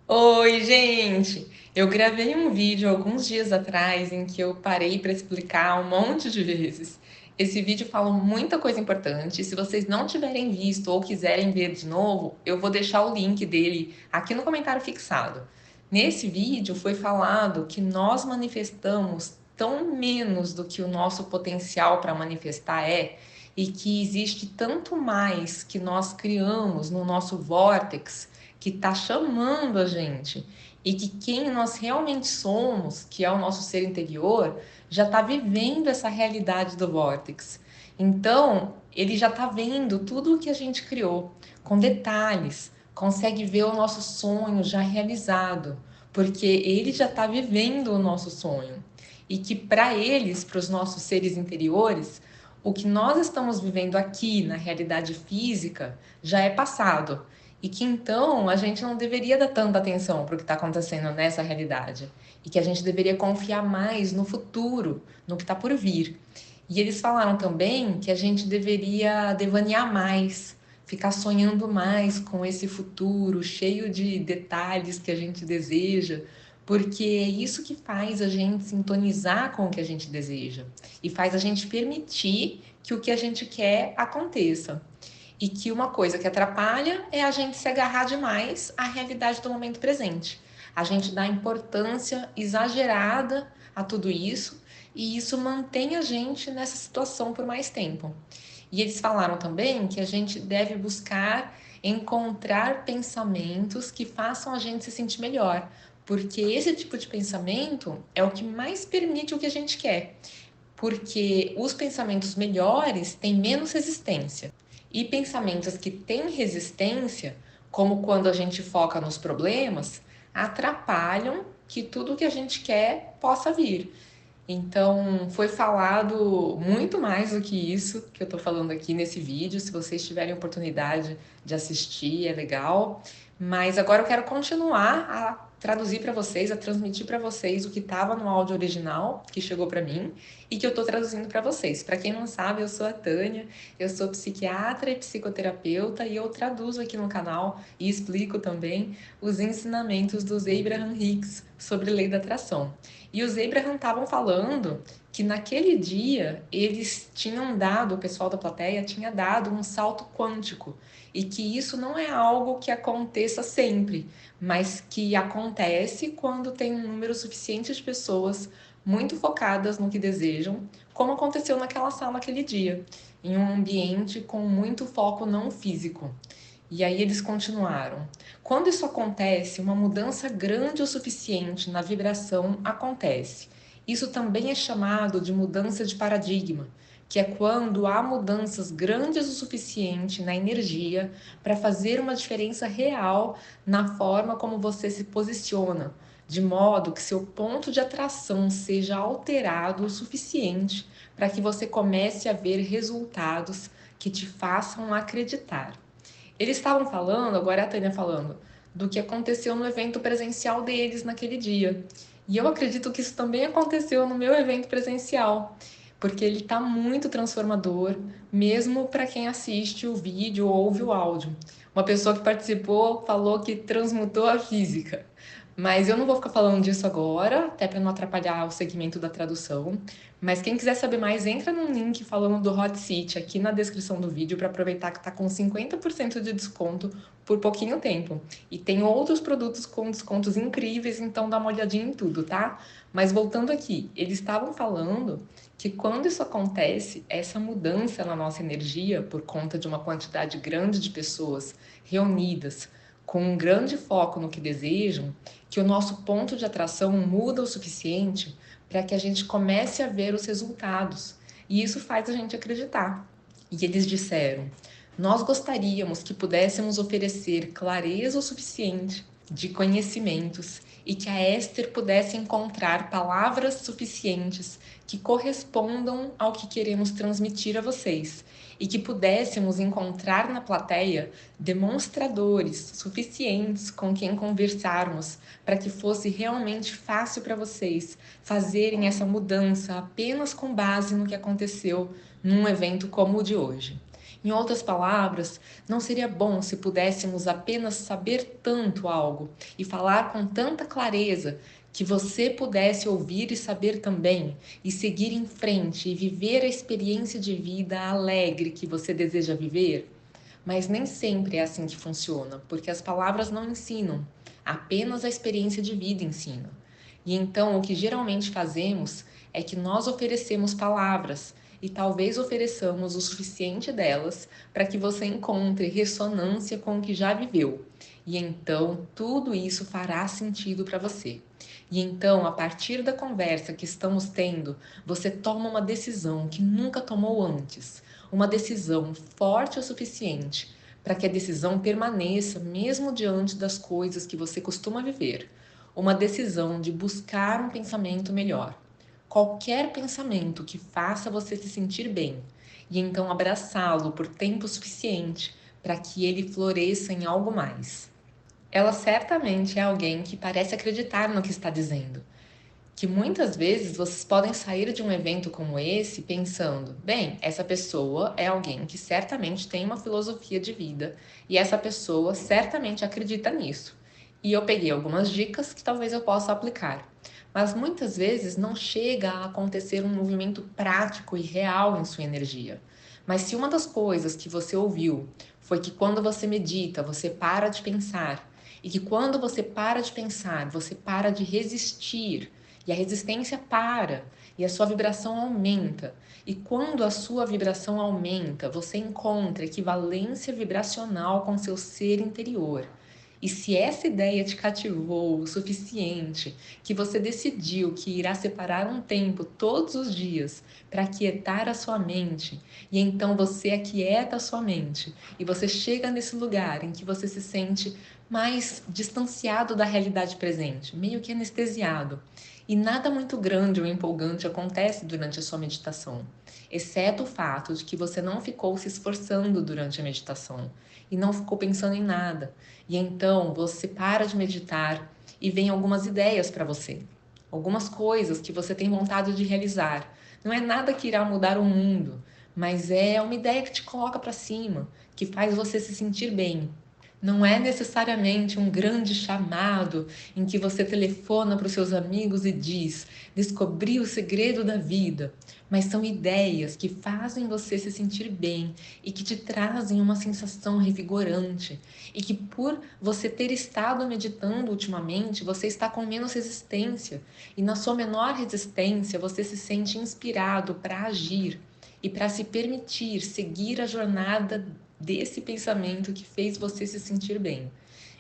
Oi, gente! Eu gravei um vídeo alguns dias atrás em que eu parei para explicar um monte de vezes. Esse vídeo fala muita coisa importante. Se vocês não tiverem visto ou quiserem ver de novo, eu vou deixar o link dele aqui no comentário fixado. Nesse vídeo foi falado que nós manifestamos tão menos do que o nosso potencial para manifestar é, e que existe tanto mais que nós criamos no nosso vórtex que está chamando a gente e que quem nós realmente somos, que é o nosso ser interior, já está vivendo essa realidade do vórtex. Então, ele já está vendo tudo o que a gente criou, com detalhes, consegue ver o nosso sonho já realizado, porque ele já está vivendo o nosso sonho. E que para eles, para os nossos seres interiores, o que nós estamos vivendo aqui na realidade física já é passado e que então a gente não deveria dar tanta atenção para o que está acontecendo nessa realidade. E que a gente deveria confiar mais no futuro, no que está por vir. E eles falaram também que a gente deveria devanear mais, ficar sonhando mais com esse futuro cheio de detalhes que a gente deseja, porque é isso que faz a gente sintonizar com o que a gente deseja e faz a gente permitir que o que a gente quer aconteça. E que uma coisa que atrapalha é a gente se agarrar demais à realidade do momento presente. A gente dá importância exagerada a tudo isso e isso mantém a gente nessa situação por mais tempo. E eles falaram também que a gente deve buscar encontrar pensamentos que façam a gente se sentir melhor, porque esse tipo de pensamento é o que mais permite o que a gente quer, porque os pensamentos melhores têm menos resistência. E pensamentos que têm resistência, como quando a gente foca nos problemas, atrapalham que tudo que a gente quer possa vir. Então, foi falado muito mais do que isso que eu estou falando aqui nesse vídeo. Se vocês tiverem oportunidade de assistir, é legal. Mas agora eu quero continuar a traduzir para vocês, a transmitir para vocês o que estava no áudio original que chegou para mim e que eu estou traduzindo para vocês. Para quem não sabe, eu sou a Tânia, eu sou psiquiatra e psicoterapeuta e eu traduzo aqui no canal e explico também os ensinamentos dos Abraham Hicks sobre lei da atração. E os Abraham estavam falando que naquele dia eles tinham dado, o pessoal da plateia tinha dado um salto quântico e que isso não é algo que aconteça sempre, mas que acontece quando tem um número suficiente de pessoas muito focadas no que desejam, como aconteceu naquela sala naquele dia, em um ambiente com muito foco não físico. E aí eles continuaram. Quando isso acontece, uma mudança grande o suficiente na vibração acontece. Isso também é chamado de mudança de paradigma, que é quando há mudanças grandes o suficiente na energia para fazer uma diferença real na forma como você se posiciona, de modo que seu ponto de atração seja alterado o suficiente para que você comece a ver resultados que te façam acreditar. Eles estavam falando, agora é a Tânia falando, do que aconteceu no evento presencial deles naquele dia. E eu acredito que isso também aconteceu no meu evento presencial, porque ele está muito transformador, mesmo para quem assiste o vídeo ou ouve o áudio. Uma pessoa que participou falou que transmutou a física. Mas eu não vou ficar falando disso agora, até para não atrapalhar o segmento da tradução. Mas quem quiser saber mais, entra no link falando do Hot Seat aqui na descrição do vídeo para aproveitar que está com 50% de desconto por pouquinho tempo. E tem outros produtos com descontos incríveis, então dá uma olhadinha em tudo, tá? Mas voltando aqui, eles estavam falando que quando isso acontece, essa mudança na nossa energia, por conta de uma quantidade grande de pessoas reunidas, com um grande foco no que desejam, que o nosso ponto de atração muda o suficiente para que a gente comece a ver os resultados. E isso faz a gente acreditar. E eles disseram: nós gostaríamos que pudéssemos oferecer clareza o suficiente de conhecimentos e que a Esther pudesse encontrar palavras suficientes que correspondam ao que queremos transmitir a vocês e que pudéssemos encontrar na plateia demonstradores suficientes com quem conversarmos para que fosse realmente fácil para vocês fazerem essa mudança apenas com base no que aconteceu num evento como o de hoje. Em outras palavras, não seria bom se pudéssemos apenas saber tanto algo e falar com tanta clareza que você pudesse ouvir e saber também, e seguir em frente e viver a experiência de vida alegre que você deseja viver? Mas nem sempre é assim que funciona, porque as palavras não ensinam, apenas a experiência de vida ensina. E então o que geralmente fazemos é que nós oferecemos palavras e talvez ofereçamos o suficiente delas para que você encontre ressonância com o que já viveu. E então tudo isso fará sentido para você. E então, a partir da conversa que estamos tendo, você toma uma decisão que nunca tomou antes, uma decisão forte o suficiente para que a decisão permaneça mesmo diante das coisas que você costuma viver. Uma decisão de buscar um pensamento melhor. Qualquer pensamento que faça você se sentir bem, e então abraçá-lo por tempo suficiente para que ele floresça em algo mais. Ela certamente é alguém que parece acreditar no que está dizendo, que muitas vezes vocês podem sair de um evento como esse pensando: bem, essa pessoa é alguém que certamente tem uma filosofia de vida e essa pessoa certamente acredita nisso. E eu peguei algumas dicas que talvez eu possa aplicar. Mas muitas vezes não chega a acontecer um movimento prático e real em sua energia. Mas se uma das coisas que você ouviu foi que quando você medita, você para de pensar, e que quando você para de pensar, você para de resistir, e a resistência para, e a sua vibração aumenta. E quando a sua vibração aumenta, você encontra equivalência vibracional com seu ser interior. E se essa ideia te cativou o suficiente, que você decidiu que irá separar um tempo todos os dias para aquietar a sua mente, e então você aquieta a sua mente, e você chega nesse lugar em que você se sente mais distanciado da realidade presente, meio que anestesiado. E nada muito grande ou empolgante acontece durante a sua meditação, exceto o fato de que você não ficou se esforçando durante a meditação e não ficou pensando em nada. E então você para de meditar e vem algumas ideias para você, algumas coisas que você tem vontade de realizar. Não é nada que irá mudar o mundo, mas é uma ideia que te coloca para cima, que faz você se sentir bem. Não é necessariamente um grande chamado em que você telefona para os seus amigos e diz: descobri o segredo da vida. Mas são ideias que fazem você se sentir bem e que te trazem uma sensação revigorante. E que, por você ter estado meditando ultimamente, você está com menos resistência. E na sua menor resistência, você se sente inspirado para agir e para se permitir seguir a jornada desse pensamento que fez você se sentir bem.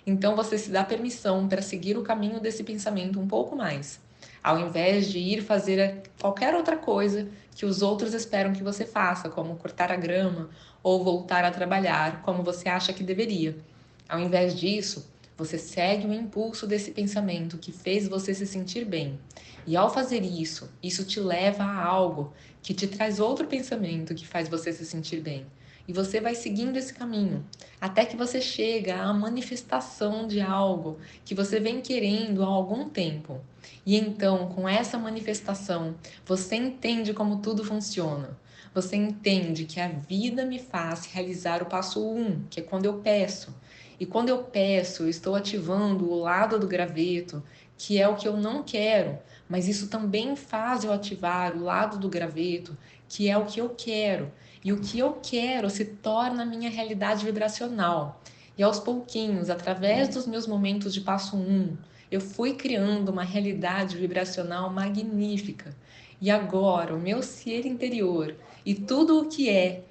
Então você se dá permissão para seguir o caminho desse pensamento um pouco mais, ao invés de ir fazer qualquer outra coisa que os outros esperam que você faça, como cortar a grama ou voltar a trabalhar como você acha que deveria. Ao invés disso, você segue o impulso desse pensamento que fez você se sentir bem. E ao fazer isso, isso te leva a algo que te traz outro pensamento que faz você se sentir bem. E você vai seguindo esse caminho, até que você chega à manifestação de algo que você vem querendo há algum tempo. E então, com essa manifestação, você entende como tudo funciona. Você entende que a vida me faz realizar o passo 1, que é quando eu peço. E quando eu peço, eu estou ativando o lado do graveto, que é o que eu não quero, mas isso também faz eu ativar o lado do graveto, que é o que eu quero. E o que eu quero se torna a minha realidade vibracional. E aos pouquinhos, através dos meus momentos de passo 1, eu fui criando uma realidade vibracional magnífica. E agora, o meu ser interior e tudo o que é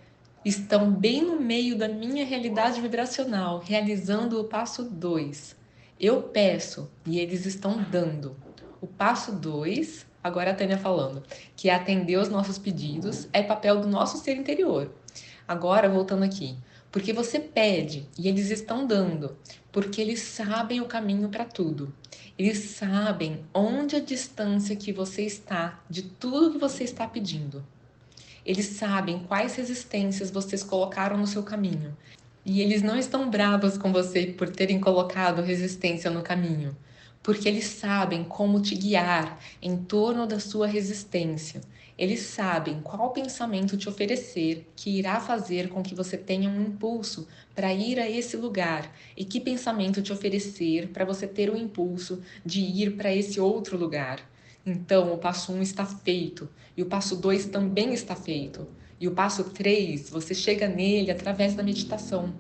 estão bem no meio da minha realidade vibracional, realizando o passo 2. Eu peço e eles estão dando. O passo 2, agora a Tânia falando, que é atender os nossos pedidos, é papel do nosso ser interior. Agora, voltando aqui, porque você pede e eles estão dando, porque eles sabem o caminho para tudo. Eles sabem onde a distância que você está de tudo que você está pedindo. Eles sabem quais resistências vocês colocaram no seu caminho. E eles não estão bravos com você por terem colocado resistência no caminho, porque eles sabem como te guiar em torno da sua resistência. Eles sabem qual pensamento te oferecer que irá fazer com que você tenha um impulso para ir a esse lugar e que pensamento te oferecer para você ter o impulso de ir para esse outro lugar. Então, o passo 1 está feito e o passo 2 também está feito. E o passo 3, você chega nele através da meditação.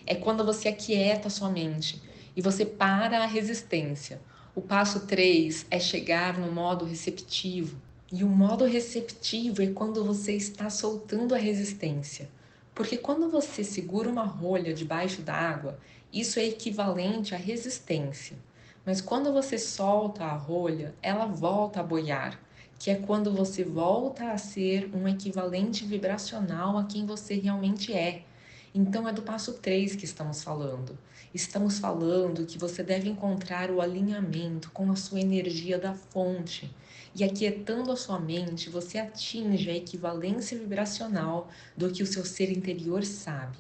É quando você aquieta a sua mente e você para a resistência. O passo 3 é chegar no modo receptivo. E o modo receptivo é quando você está soltando a resistência. Porque quando você segura uma rolha debaixo d'água, isso é equivalente à resistência. Mas quando você solta a rolha, ela volta a boiar, que é quando você volta a ser um equivalente vibracional a quem você realmente é. Então é do passo 3 que estamos falando. Estamos falando que você deve encontrar o alinhamento com a sua energia da fonte. E aquietando a sua mente, você atinge a equivalência vibracional do que o seu ser interior sabe.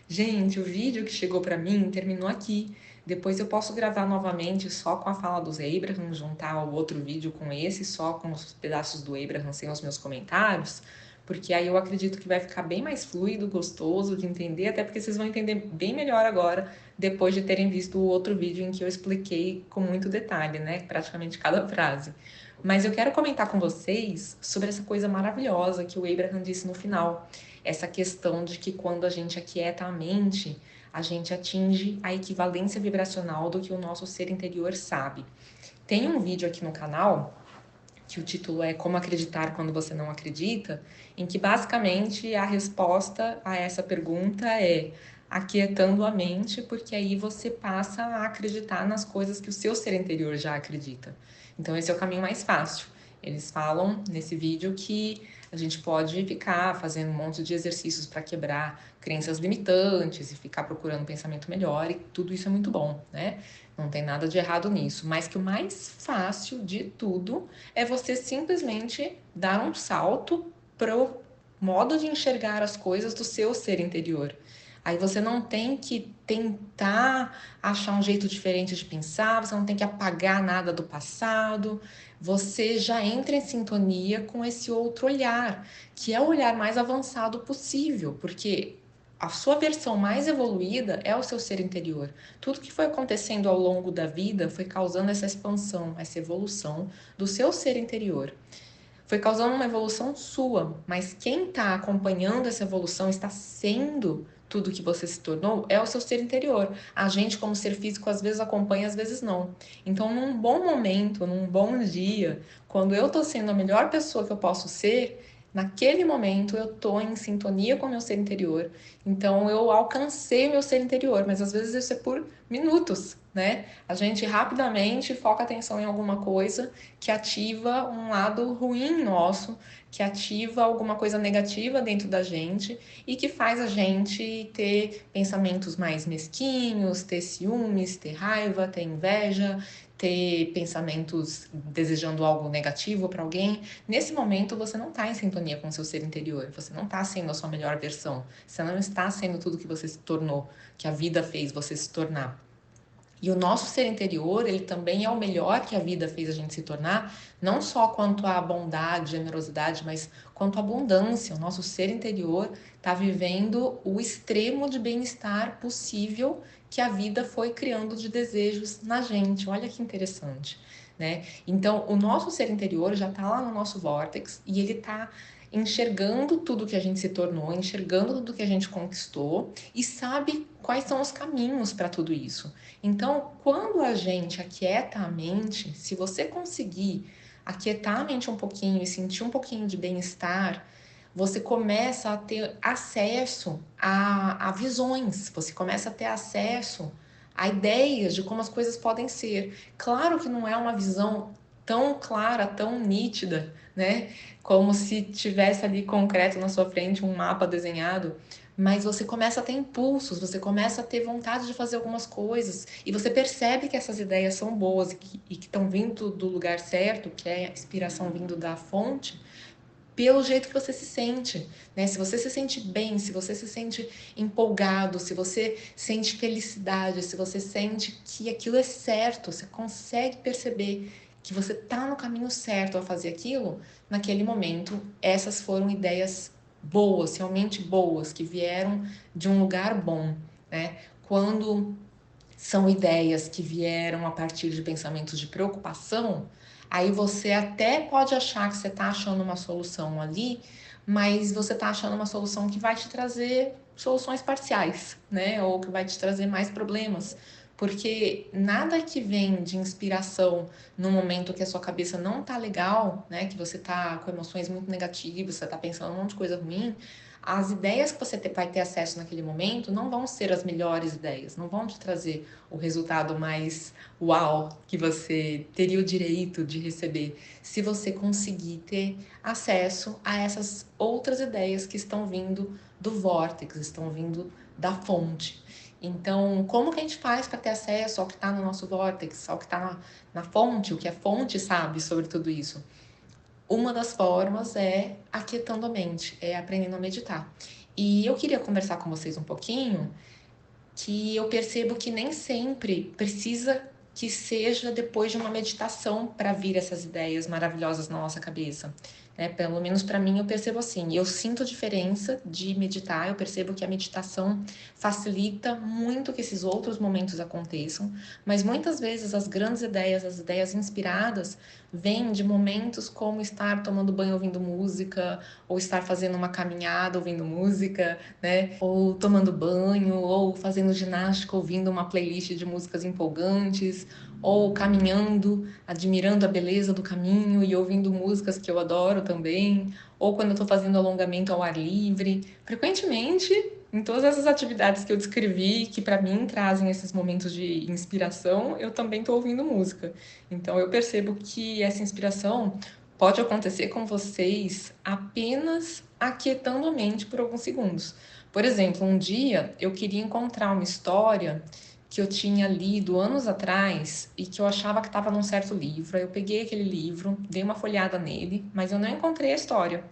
Gente, o vídeo que chegou para mim terminou aqui. Depois eu posso gravar novamente só com a fala dos Abraham, juntar o outro vídeo com esse, só com os pedaços do Abraham sem os meus comentários, porque aí eu acredito que vai ficar bem mais fluido, gostoso de entender, até porque vocês vão entender bem melhor agora, depois de terem visto o outro vídeo em que eu expliquei com muito detalhe, né? Praticamente cada frase. Mas eu quero comentar com vocês sobre essa coisa maravilhosa que o Abraham disse no final. Essa questão de que quando a gente aquieta a mente, a gente atinge a equivalência vibracional do que o nosso ser interior sabe. Tem um vídeo aqui no canal que o título é Como Acreditar Quando Você Não Acredita, em que basicamente a resposta a essa pergunta é aquietando a mente, porque aí você passa a acreditar nas coisas que o seu ser interior já acredita. Então esse é o caminho mais fácil. Eles falam nesse vídeo que a gente pode ficar fazendo um monte de exercícios para quebrar crenças limitantes e ficar procurando pensamento melhor, e tudo isso é muito bom, né? Não tem nada de errado nisso, mas que o mais fácil de tudo é você simplesmente dar um salto pro modo de enxergar as coisas do seu ser interior. Aí você não tem que tentar achar um jeito diferente de pensar, você não tem que apagar nada do passado, você já entra em sintonia com esse outro olhar, que é o olhar mais avançado possível, porque a sua versão mais evoluída é o seu ser interior. Tudo que foi acontecendo ao longo da vida foi causando essa expansão, essa evolução do seu ser interior. Foi causando uma evolução sua, mas quem está acompanhando essa evolução, está sendo tudo que você se tornou, é o seu ser interior. A gente, como ser físico, às vezes acompanha, às vezes não. Então, num bom momento, num bom dia, quando eu estou sendo a melhor pessoa que eu posso ser, naquele momento eu estou em sintonia com o meu ser interior. Então, eu alcancei o meu ser interior, mas às vezes isso é por minutos, né? A gente rapidamente foca a atenção em alguma coisa que ativa um lado ruim nosso, que ativa alguma coisa negativa dentro da gente e que faz a gente ter pensamentos mais mesquinhos, ter ciúmes, ter raiva, ter inveja, ter pensamentos desejando algo negativo para alguém. Nesse momento você não está em sintonia com o seu ser interior, você não está sendo a sua melhor versão, você não está sendo tudo que você se tornou, que a vida fez você se tornar. E o nosso ser interior, ele também é o melhor que a vida fez a gente se tornar, não só quanto à bondade, generosidade, mas quanto à abundância. O nosso ser interior está vivendo o extremo de bem-estar possível que a vida foi criando de desejos na gente. Olha que interessante, né? Então, o nosso ser interior já está lá no nosso vórtex e ele está enxergando tudo que a gente se tornou, enxergando tudo que a gente conquistou e sabe quais são os caminhos para tudo isso. Então, quando a gente aquieta a mente, se você conseguir aquietar a mente um pouquinho e sentir um pouquinho de bem-estar, você começa a ter acesso a visões, você começa a ter acesso a ideias de como as coisas podem ser. Claro que não é uma visão tão clara, tão nítida, né? Como se tivesse ali concreto na sua frente um mapa desenhado, mas você começa a ter impulsos, você começa a ter vontade de fazer algumas coisas e você percebe que essas ideias são boas e que estão vindo do lugar certo, que é a inspiração vindo da fonte, pelo jeito que você se sente, né? Se você se sente bem, se você se sente empolgado, se você sente felicidade, se você sente que aquilo é certo, você consegue perceber que você tá no caminho certo ao fazer aquilo, naquele momento, essas foram ideias boas, realmente boas, que vieram de um lugar bom, né? Quando são ideias que vieram a partir de pensamentos de preocupação, aí você até pode achar que você está achando uma solução ali, mas você está achando uma solução que vai te trazer soluções parciais, né? Ou que vai te trazer mais problemas. Porque nada que vem de inspiração no momento que a sua cabeça não tá legal, né? Que você tá com emoções muito negativas, você tá pensando um monte de coisa ruim, as ideias que você vai ter acesso naquele momento não vão ser as melhores ideias, não vão te trazer o resultado mais uau que você teria o direito de receber se você conseguir ter acesso a essas outras ideias que estão vindo do vórtice, estão vindo da fonte. Então, como que a gente faz para ter acesso ao que está no nosso vórtice, ao que está na fonte, o que a fonte sabe sobre tudo isso? Uma das formas é aquietando a mente, é aprendendo a meditar. E eu queria conversar com vocês um pouquinho que eu percebo que nem sempre precisa que seja depois de uma meditação para vir essas ideias maravilhosas na nossa cabeça. Né? Pelo menos para mim eu percebo assim, eu sinto a diferença de meditar, eu percebo que a meditação facilita muito que esses outros momentos aconteçam, mas muitas vezes as grandes ideias, as ideias inspiradas, vêm de momentos como estar tomando banho ouvindo música, ou estar fazendo uma caminhada ouvindo música, né? Ou tomando banho, ou fazendo ginástica ouvindo uma playlist de músicas empolgantes, ou caminhando, admirando a beleza do caminho e ouvindo músicas que eu adoro também, ou quando eu estou fazendo alongamento ao ar livre. Frequentemente, em todas essas atividades que eu descrevi, que para mim trazem esses momentos de inspiração, eu também estou ouvindo música. Então eu percebo que essa inspiração pode acontecer com vocês apenas aquietando a mente por alguns segundos. Por exemplo, um dia eu queria encontrar uma história que eu tinha lido anos atrás e que eu achava que estava num certo livro. Aí eu peguei aquele livro, dei uma folhada nele, mas eu não encontrei a história.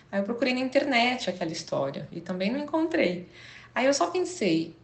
Aí eu procurei na internet aquela história e também não encontrei. Aí eu só pensei,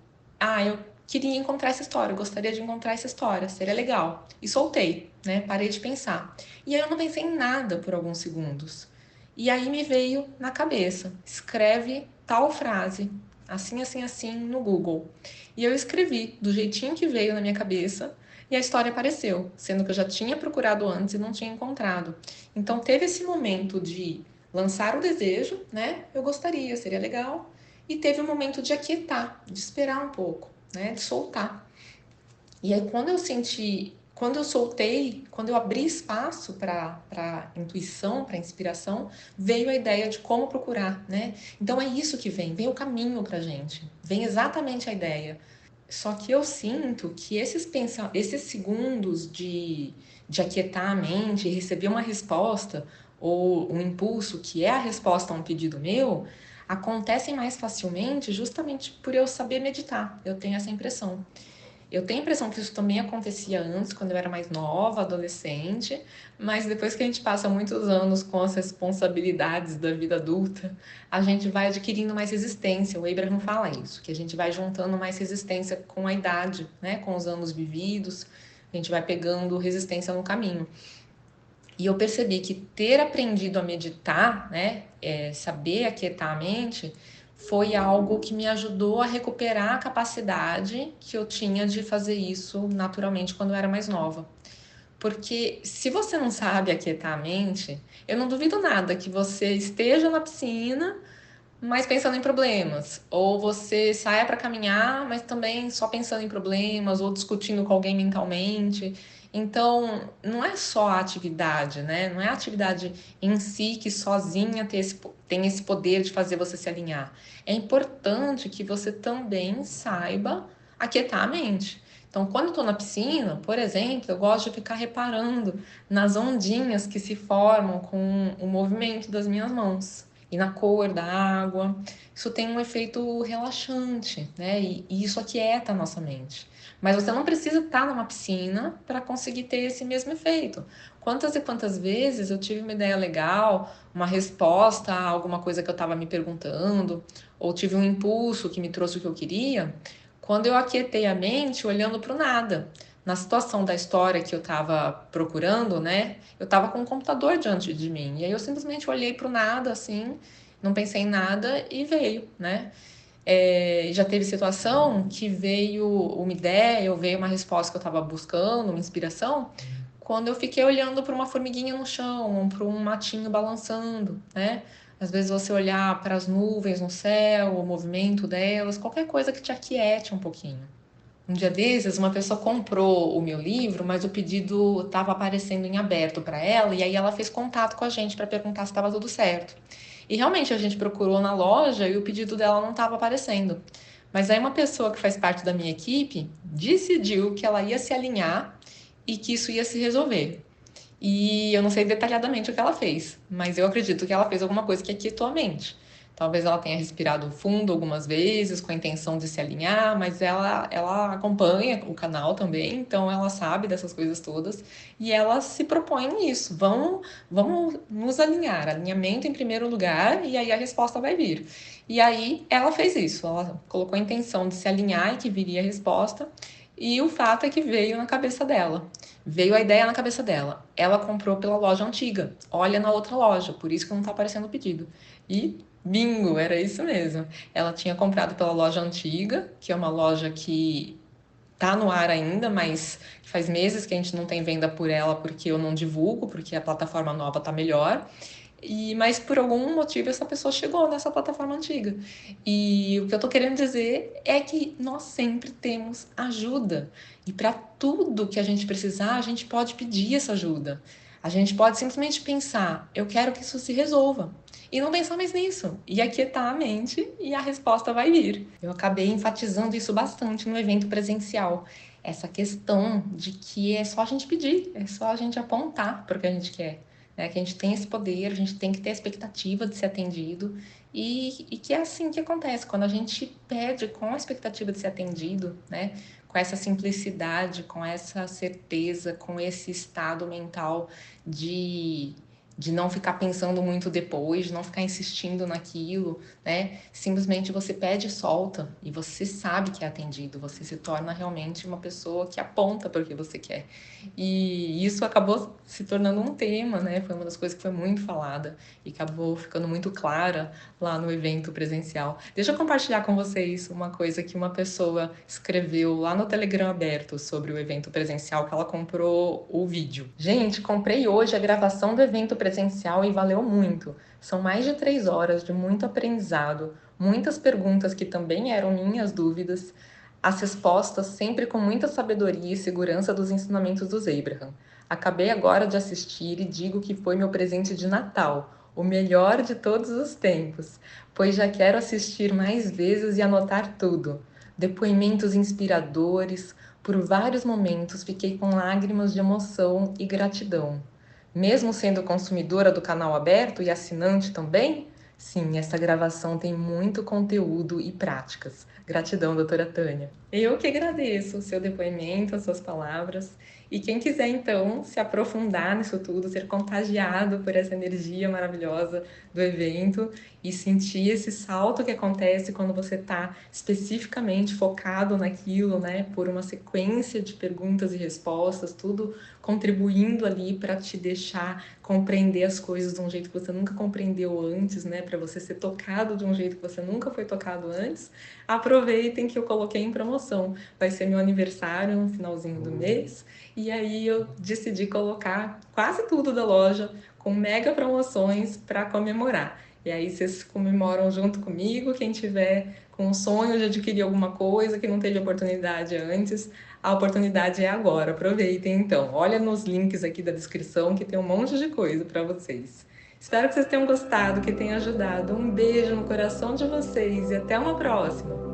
eu queria encontrar essa história, eu gostaria de encontrar essa história, seria legal. E soltei, né? Parei de pensar. E aí eu não pensei em nada por alguns segundos. E aí me veio na cabeça, escreve tal frase, assim, assim, assim, no Google. E eu escrevi do jeitinho que veio na minha cabeça e a história apareceu, sendo que eu já tinha procurado antes e não tinha encontrado. Então teve esse momento de lançar o desejo, né? Eu gostaria, seria legal. E teve um momento de aquietar, de esperar um pouco, né? De soltar. E aí quando eu soltei, quando eu abri espaço para intuição, para inspiração, veio a ideia de como procurar, né? Então é isso que vem o caminho pra gente, vem exatamente a ideia. Só que eu sinto que esses segundos de aquietar a mente e receber uma resposta ou um impulso que é a resposta a um pedido meu, acontecem mais facilmente justamente por eu saber meditar. Eu tenho essa impressão. Eu tenho a impressão que isso também acontecia antes, quando eu era mais nova, adolescente, mas depois que a gente passa muitos anos com as responsabilidades da vida adulta, a gente vai adquirindo mais resistência. O Abraham fala isso, que a gente vai juntando mais resistência com a idade, né? Com os anos vividos, a gente vai pegando resistência no caminho. E eu percebi que ter aprendido a meditar, né, saber aquietar a mente, foi algo que me ajudou a recuperar a capacidade que eu tinha de fazer isso naturalmente quando eu era mais nova. Porque se você não sabe aquietar a mente, eu não duvido nada que você esteja na piscina, mas pensando em problemas, ou você saia para caminhar, mas também só pensando em problemas, ou discutindo com alguém mentalmente. Então, não é só a atividade, né? Não é a atividade em si que sozinha tem esse poder de fazer você se alinhar. É importante que você também saiba aquietar a mente. Então, quando eu estou na piscina, por exemplo, eu gosto de ficar reparando nas ondinhas que se formam com o movimento das minhas mãos e na cor da água. Isso tem um efeito relaxante, né? E isso aquieta a nossa mente. Mas você não precisa estar numa piscina para conseguir ter esse mesmo efeito. Quantas e quantas vezes eu tive uma ideia legal, uma resposta a alguma coisa que eu estava me perguntando, ou tive um impulso que me trouxe o que eu queria, quando eu aquietei a mente olhando para o nada. Na situação da história que eu estava procurando, né? Eu estava com um computador diante de mim. E aí eu simplesmente olhei para o nada, assim, não pensei em nada e veio, né? Já teve situação que veio uma ideia, ou veio uma resposta que eu estava buscando, uma inspiração, quando eu fiquei olhando para uma formiguinha no chão, ou para um matinho balançando, né? Às vezes você olhar para as nuvens no céu, o movimento delas, qualquer coisa que te aquiete um pouquinho. Um dia desses, uma pessoa comprou o meu livro, mas o pedido estava aparecendo em aberto para ela, e aí ela fez contato com a gente para perguntar se estava tudo certo. E realmente a gente procurou na loja e o pedido dela não estava aparecendo. Mas aí uma pessoa que faz parte da minha equipe decidiu que ela ia se alinhar e que isso ia se resolver. E eu não sei detalhadamente o que ela fez, mas eu acredito que ela fez alguma coisa que aquietou a mente. Talvez ela tenha respirado fundo algumas vezes com a intenção de se alinhar, mas ela acompanha o canal também, então ela sabe dessas coisas todas e ela se propõe nisso. Vamos nos alinhar, alinhamento em primeiro lugar e aí a resposta vai vir. E aí ela fez isso, ela colocou a intenção de se alinhar e que viria a resposta, e o fato é que veio na cabeça dela. Veio a ideia na cabeça dela. Ela comprou pela loja antiga. Olha na outra loja, por isso que não está aparecendo o pedido. E bingo, era isso mesmo. Ela tinha comprado pela loja antiga, que é uma loja que tá no ar ainda, mas faz meses que a gente não tem venda por ela porque eu não divulgo, porque a plataforma nova tá melhor. Mas por algum motivo essa pessoa chegou nessa plataforma antiga. E o que eu tô querendo dizer é que nós sempre temos ajuda. E para tudo que a gente precisar, a gente pode pedir essa ajuda. A gente pode simplesmente pensar, eu quero que isso se resolva. E não pensar mais nisso. E aquietar a mente e a resposta vai vir. Eu acabei enfatizando isso bastante no evento presencial. Essa questão de que é só a gente pedir, é só a gente apontar para o que a gente quer, né? Que a gente tem esse poder, a gente tem que ter a expectativa de ser atendido e que é assim que acontece, quando a gente pede com a expectativa de ser atendido, né? Com essa simplicidade, com essa certeza, com esse estado mental de de não ficar pensando muito depois, de não ficar insistindo naquilo, né? Simplesmente você pede e solta e você sabe que é atendido, você se torna realmente uma pessoa que aponta para o que você quer. E isso acabou se tornando um tema, né? Foi uma das coisas que foi muito falada e acabou ficando muito clara lá no evento presencial. Deixa eu compartilhar com vocês uma coisa que uma pessoa escreveu lá no Telegram aberto sobre o evento presencial, que ela comprou o vídeo. Gente, comprei hoje a gravação do evento presencial e valeu muito. São mais de 3 horas de muito aprendizado, muitas perguntas que também eram minhas dúvidas, as respostas sempre com muita sabedoria e segurança dos ensinamentos dos Abraham. Acabei agora de assistir e digo que foi meu presente de Natal, o melhor de todos os tempos, pois já quero assistir mais vezes e anotar tudo. Depoimentos inspiradores, por vários momentos fiquei com lágrimas de emoção e gratidão. Mesmo sendo consumidora do canal aberto e assinante também, sim, essa gravação tem muito conteúdo e práticas. Gratidão, doutora Tânia. Eu que agradeço o seu depoimento, as suas palavras. E quem quiser, então, se aprofundar nisso tudo, ser contagiado por essa energia maravilhosa do evento e sentir esse salto que acontece quando você está especificamente focado naquilo, né? Por uma sequência de perguntas e respostas, tudo contribuindo ali para te deixar compreender as coisas de um jeito que você nunca compreendeu antes, né? Para você ser tocado de um jeito que você nunca foi tocado antes. Aproveitem que eu coloquei em promoção. Vai ser meu aniversário no finalzinho do mês. E aí eu decidi colocar quase tudo da loja com mega promoções para comemorar. E aí vocês comemoram junto comigo, quem tiver com o sonho de adquirir alguma coisa que não teve oportunidade antes, a oportunidade é agora. Aproveitem então. Olha nos links aqui da descrição que tem um monte de coisa para vocês. Espero que vocês tenham gostado, que tenha ajudado. Um beijo no coração de vocês e até uma próxima!